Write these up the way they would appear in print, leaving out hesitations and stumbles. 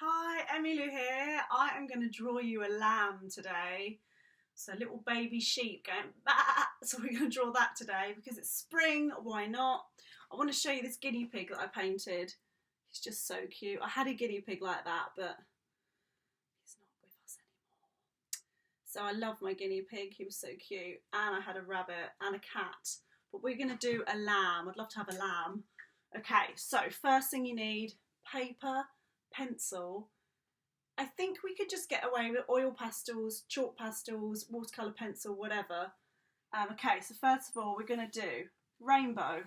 Hi, emmy-lou here. I am going to draw you a lamb today. So a little baby sheep going bah! So we're going to draw that today because it's spring, why not? I want to show you this guinea pig that I painted. He's just so cute. I had a guinea pig like that, but he's not with us anymore. So I love my guinea pig, he was so cute. And I had a rabbit and a cat. But we're going to do a lamb. I'd love to have a lamb. Okay, so first thing you need, paper, pencil. I think we could just get away with oil pastels, chalk pastels, watercolour pencil, whatever. Okay, so first of all we're going to do rainbow.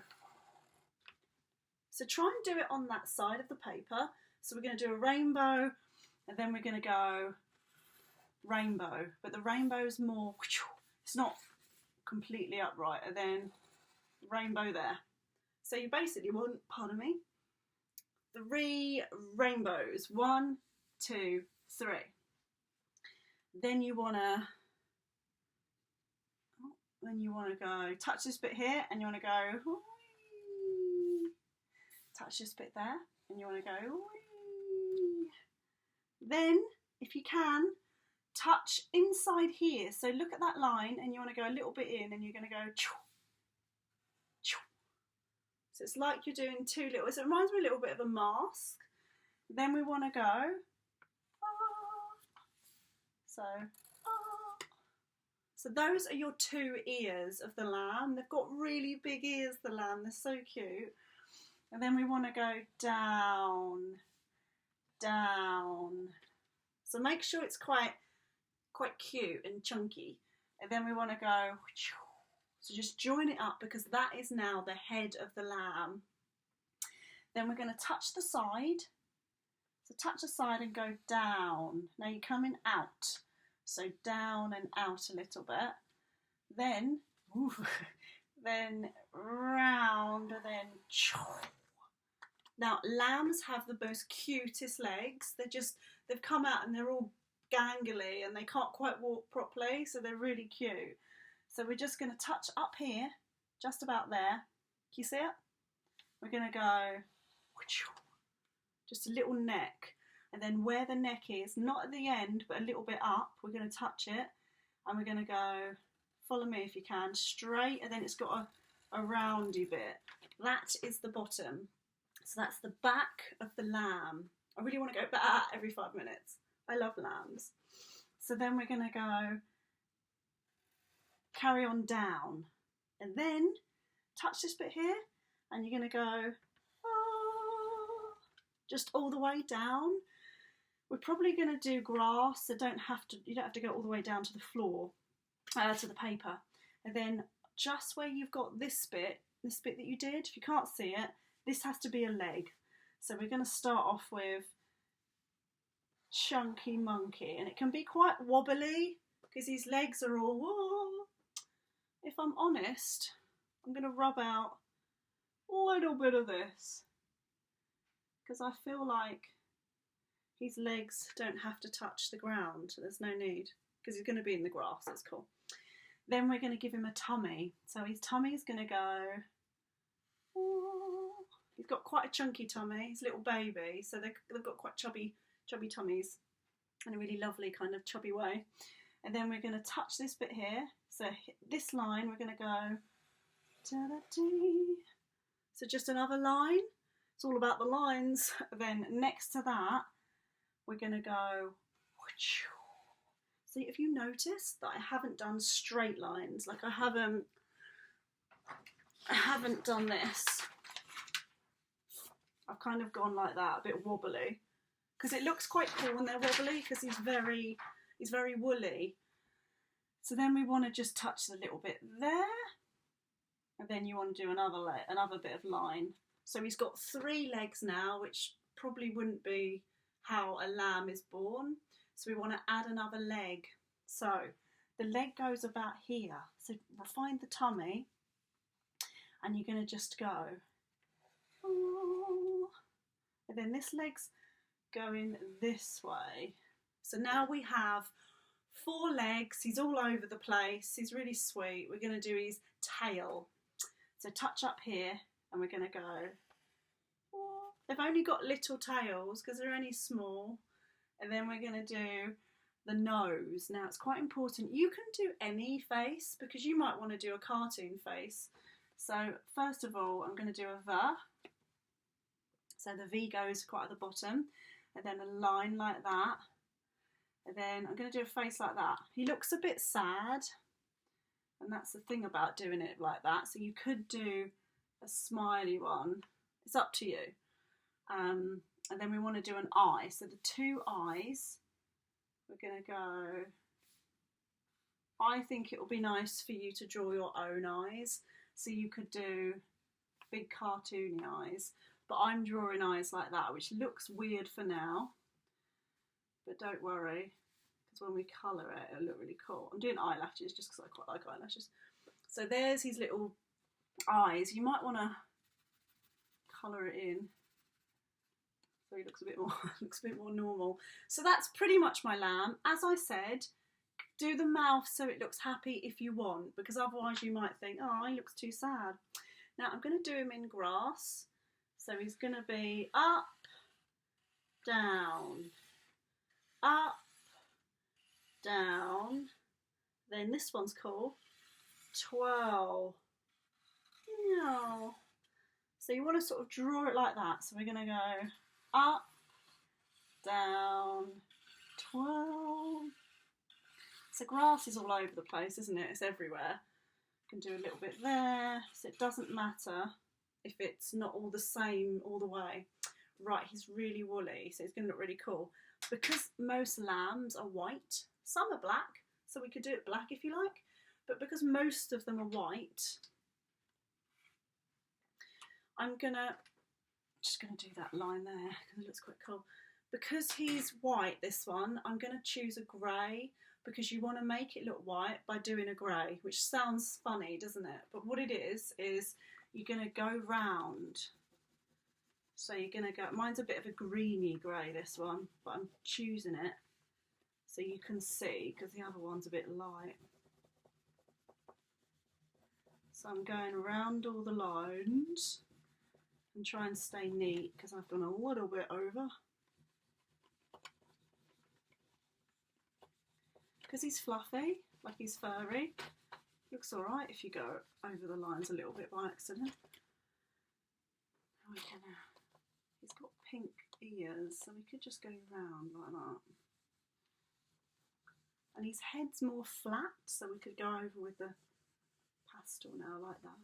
So try and do it on that side of the paper. So we're going to do a rainbow and then we're going to go rainbow. But the rainbow is more, it's not completely upright, and then rainbow there. So you basically want, pardon me, 3 rainbows. 1, 2, 3. Then you wanna go touch this bit here, and you wanna go whee. Touch this bit there, and you wanna go whee. Then, if you can, touch inside here. So look at that line, and you wanna go a little bit in, and you're gonna go choo, choo. So it's like you're doing 2 little, so it reminds me a little bit of a mask. Then we want to go, so those are your 2 ears of the lamb. They've got really big ears, the lamb, they're so cute. And then we want to go down, down. So make sure it's quite cute and chunky. And then we want to go, so just join it up because that is now the head of the lamb. Then we're going to touch the side. So touch the side and go down. Now you're coming out. So down and out a little bit. Then, then round, and then. Now lambs have the most cutest legs. They've come out and they're all gangly and they can't quite walk properly, so they're really cute. So we're just going to touch up here, just about there. Can you see it? We're going to go just a little neck. And then where the neck is, not at the end, but a little bit up, we're going to touch it. And we're going to go, follow me if you can, straight. And then it's got a roundy bit. That is the bottom. So that's the back of the lamb. I really want to go back every 5 minutes. I love lambs. So then we're going to go carry on down, and then touch this bit here, and you're going to go just all the way down. We're probably going to do grass, so you don't have to go all the way down to the floor, to the paper. And then just where you've got this bit that you did, if you can't see it, this has to be a leg. So we're going to start off with chunky monkey, and it can be quite wobbly because these legs are all whoa. If I'm honest, I'm going to rub out a little bit of this because I feel like his legs don't have to touch the ground. There's no need because he's going to be in the grass. That's cool. Then we're going to give him a tummy. So his tummy is going to go, he's got quite a chunky tummy. He's a little baby, so they've got quite chubby tummies in a really lovely kind of chubby way. And then we're going to touch this bit here. So this line, we're going to go, so just another line. It's all about the lines. Then next to that, we're going to go, see if you noticed that I haven't done straight lines. Like I haven't done this. I've kind of gone like that, a bit wobbly. Because it looks quite cool when they're wobbly because he's very woolly. So then we want to just touch the little bit there, and then you want to do another bit of line. So he's got 3 legs now, which probably wouldn't be how a lamb is born. So we want to add another leg. So the leg goes about here. So find the tummy, and you're going to just go, and then this leg's going this way. So now we have 4 legs. He's all over the place. He's really sweet. We're going to do his tail. So touch up here, and we're going to go They've only got little tails because they're only small. And then we're going to do the nose. Now it's quite important. You can do any face because you might want to do a cartoon face. So first of all, I'm going to do a V. So the V goes quite at the bottom, and then a line like that. And then I'm going to do a face like that. He looks a bit sad, and that's the thing about doing it like that. So you could do a smiley one. It's up to you. And then we want to do an eye. So the two eyes, we're going to go, I think it will be nice for you to draw your own eyes. So you could do big cartoony eyes, but I'm drawing eyes like that, which looks weird for now, but don't worry, because when we colour it, it'll look really cool. I'm doing eyelashes just because I quite like eyelashes. So there's his little eyes. You might want to colour it in so he looks a bit more normal. So that's pretty much my lamb. As I said, do the mouth so it looks happy if you want, because otherwise you might think, oh, he looks too sad. Now I'm going to do him in grass. So he's going to be up, down, up, down. Then this one's called twirl. So you want to sort of draw it like that. So we're going to go up, down, twirl. So grass is all over the place, isn't it? It's everywhere. You can do a little bit there. So it doesn't matter if it's not all the same all the way. Right, he's really woolly, so he's going to look really cool. Because most lambs are white, some are black, so we could do it black if you like. But because most of them are white, I'm just gonna do that line there because it looks quite cool. Because he's white, this one, I'm gonna choose a grey, because you want to make it look white by doing a grey, which sounds funny, doesn't it? But what it is you're gonna go round. So you're gonna go, mine's a bit of a greeny grey, this one, but I'm choosing it so you can see, because the other one's a bit light. So I'm going around all the lines and try and stay neat because I've gone a little bit over. Because he's fluffy, like he's furry. Looks alright if you go over the lines a little bit by accident. He's got pink ears, so we could just go round like that. And his head's more flat, so we could go over with the pastel now like that.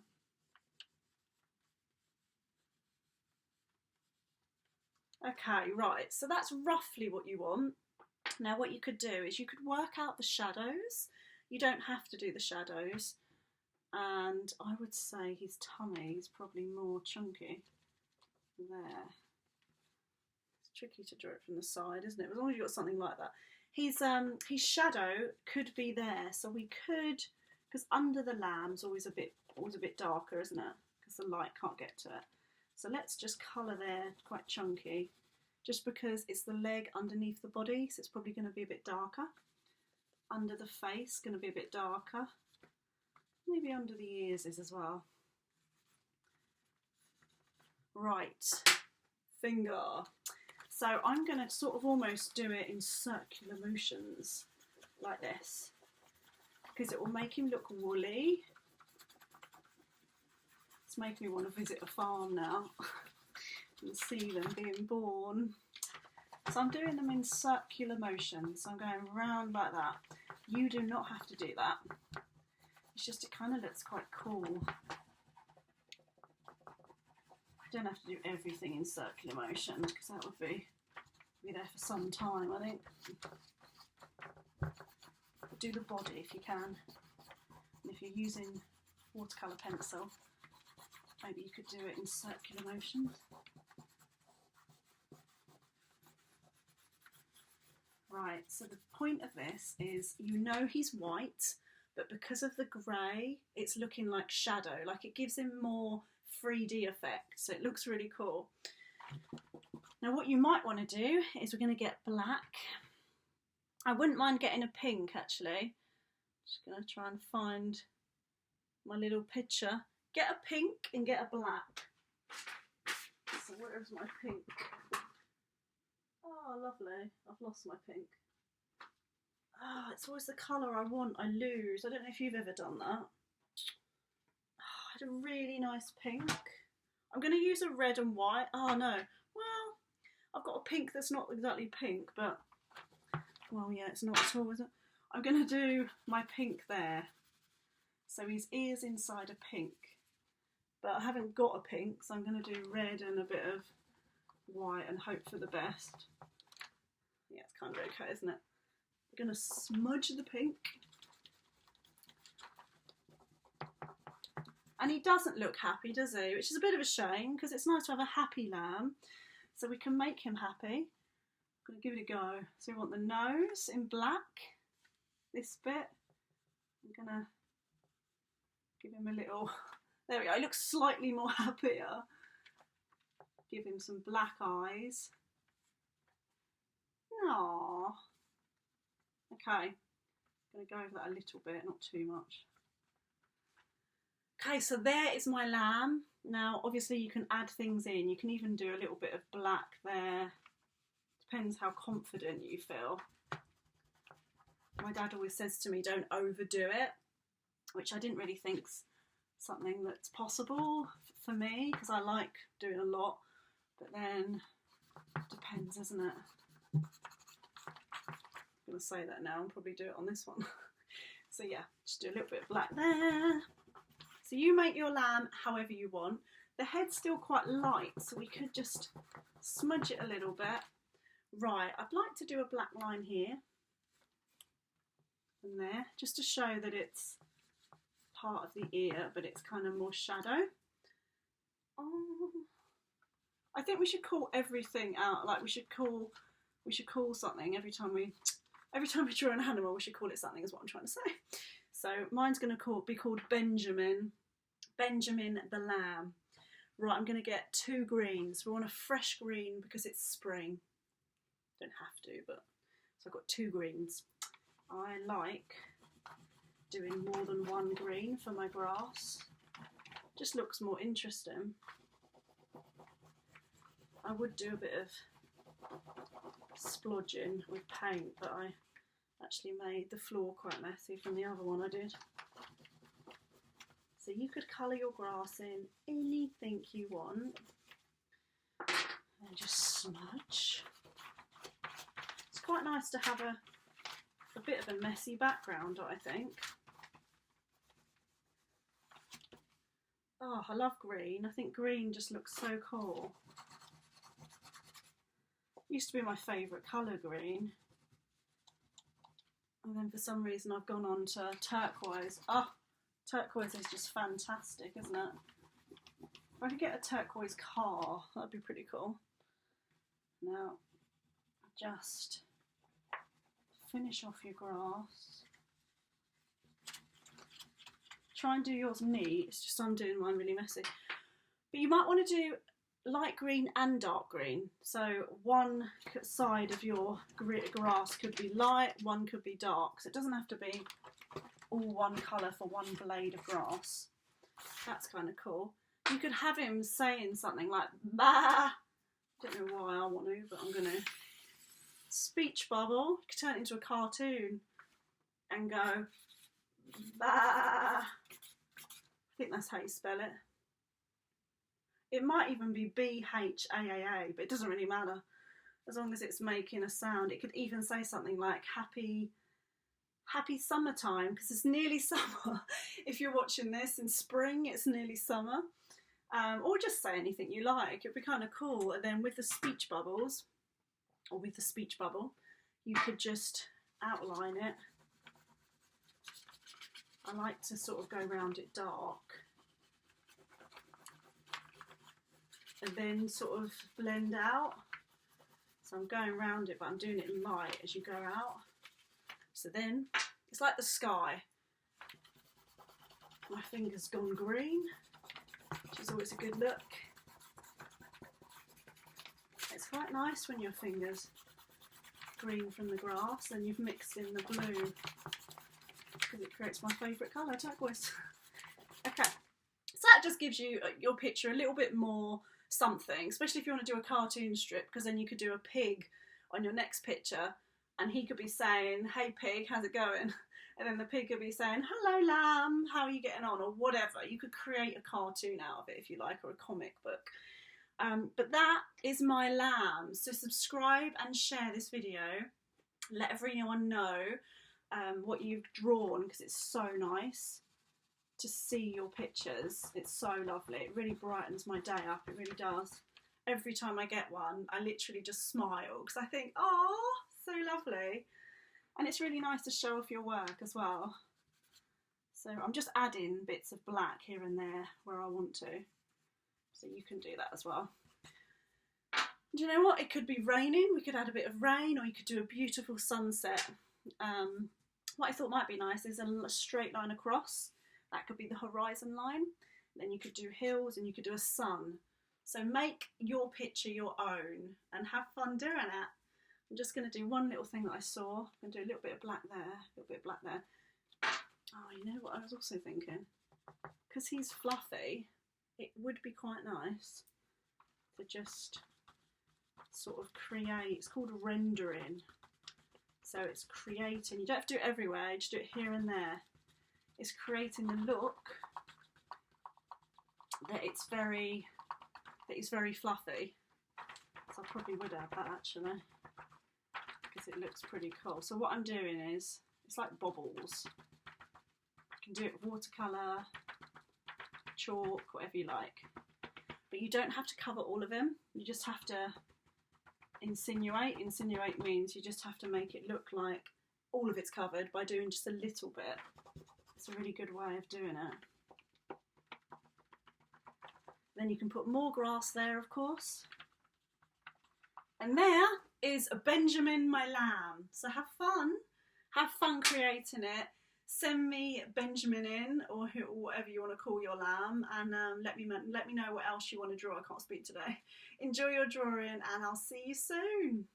Okay, right, so that's roughly what you want. Now what you could do is you could work out the shadows. You don't have to do the shadows. And I would say his tummy is probably more chunky there. It's tricky to draw it from the side, isn't it? As long as you've got something like that. His shadow could be there, so we could, because under the lamb's always a bit darker, isn't it? Because the light can't get to it. So let's just colour there, quite chunky, just because it's the leg underneath the body, so it's probably going to be a bit darker. Under the face, going to be a bit darker. Maybe under the ears is as well. Right, finger. So I'm going to sort of almost do it in circular motions, like this, because it will make him look woolly. It's making me want to visit a farm now and see them being born. So I'm doing them in circular motions. So I'm going round like that. You do not have to do that. It's just it kind of looks quite cool. I don't have to do everything in circular motion because that would be there for some time, I think. But do the body if you can. And if you're using watercolour pencil, maybe you could do it in circular motion. Right, so the point of this is, you know he's white, but because of the grey, it's looking like shadow, like it gives him more 3D effect, so it looks really cool. Now what you might want to do is we're going to get black. I wouldn't mind getting a pink actually. Just going to try and find my little picture. Get a pink and get a black. So where's my pink? Oh, lovely. I've lost my pink. Oh, it's always the colour I want, I lose. I don't know if you've ever done that. Oh, I had a really nice pink. I'm going to use a red and white. Oh, no. Well, I've got a pink that's not exactly pink, but... Well, yeah, it's not at all, is it? I'm going to do my pink there. So his ear's inside a pink. But I haven't got a pink, so I'm going to do red and a bit of white and hope for the best. Yeah, it's kind of okay, isn't it? I'm going to smudge the pink. And he doesn't look happy, does he? Which is a bit of a shame, because it's nice to have a happy lamb. So we can make him happy. I'm going to give it a go. So we want the nose in black. This bit. I'm going to give him a little... There we go. He looks slightly more happier. Give him some black eyes. Aww. Okay. I'm going to go over that a little bit, not too much. Okay, so there is my lamb. Now, obviously you can add things in. You can even do a little bit of black there. Depends how confident you feel. My dad always says to me, don't overdo it, which I didn't really think's something that's possible for me, because I like doing a lot, but then it depends, isn't it? I'm going to say that now and probably do it on this one. So yeah, just do a little bit of black there. So you make your lamb however you want. The head's still quite light, so we could just smudge it a little bit. Right, I'd like to do a black line here and there, just to show that it's part of the ear, but it's kind of more shadow. Oh, I think we should call everything out. Like we should call something every time we draw an animal. We should call it something, is what I'm trying to say. So mine's going to be called Benjamin. Benjamin the lamb. Right, I'm going to get 2 greens. We want a fresh green because it's spring. Don't have to, but so I've got 2 greens. I like doing more than 1 green for my grass. Just looks more interesting. I would do a bit of splodging with paint, but I actually made the floor quite messy from the other one I did. So you could colour your grass in anything you want and just smudge. It's quite nice to have a bit of a messy background, I think. Oh, I love green. I think green just looks so cool. Used to be my favourite colour, green. And then for some reason I've gone on to turquoise. Oh, turquoise is just fantastic, isn't it? If I could get a turquoise car, that'd be pretty cool. Now, just finish off your grass. Try and do yours neat. It's just I'm doing mine really messy. But you might want to do light green and dark green. So one side of your grass could be light, one could be dark. So it doesn't have to be all one colour for one blade of grass. That's kind of cool. You could have him saying something like, bah! Don't know why I want to, but I'm going to. Speech bubble. You could turn it into a cartoon and go, bah! I think that's how you spell it. It might even be B-H-A-A-A, but it doesn't really matter. As long as it's making a sound. It could even say something like happy summertime, because it's nearly summer. If you're watching this in spring, it's nearly summer. Or just say anything you like. It'd be kind of cool. And then with the speech bubbles, or with the speech bubble, you could just outline it. I like to sort of go around it dark and then sort of blend out. So I'm going around it, but I'm doing it light as you go out. So then it's like the sky. My finger's gone green, which is always a good look. It's quite nice when your finger's green from the grass and you've mixed in the blue, because it creates my favourite colour, turquoise. Okay, so that just gives you your picture a little bit more something, especially if you want to do a cartoon strip, because then you could do a pig on your next picture and he could be saying, "Hey pig, how's it going?" And then the pig could be saying, "Hello lamb, how are you getting on?" or whatever. You could create a cartoon out of it if you like, or a comic book. But that is my lamb. So subscribe and share this video. Let everyone know what you've drawn, because it's so nice to see your pictures. It's so lovely. It really brightens my day up. It really does. Every time I get one, I literally just smile because I think, oh, so lovely. And it's really nice to show off your work as well. So I'm just adding bits of black here and there where I want to. So you can do that as well. Do you know what? It could be raining. We could add a bit of rain, or you could do a beautiful sunset. What I thought might be nice is a straight line across. That could be the horizon line. Then you could do hills and you could do a sun. So make your picture your own and have fun doing it. I'm just going to do one little thing that I saw. I'm going to do a little bit of black there, a little bit of black there. Oh, you know what I was also thinking? Because he's fluffy, it would be quite nice to just sort of create. It's called rendering. So it's creating. You don't have to do it everywhere, you just do it here and there. It's creating the look that it's very fluffy. So I probably would add that actually, because it looks pretty cool. So what I'm doing is, it's like bobbles. You can do it with watercolour, chalk, whatever you like. But you don't have to cover all of them. You just have to insinuate. Insinuate means you just have to make it look like all of it's covered by doing just a little bit. It's a really good way of doing it. Then you can put more grass there, of course. And there is a Benjamin, my lamb. So have fun creating it. Send me Benjamin in, or whatever you want to call your lamb, and let me know what else you want to draw. I can't speak today. Enjoy your drawing, and I'll see you soon.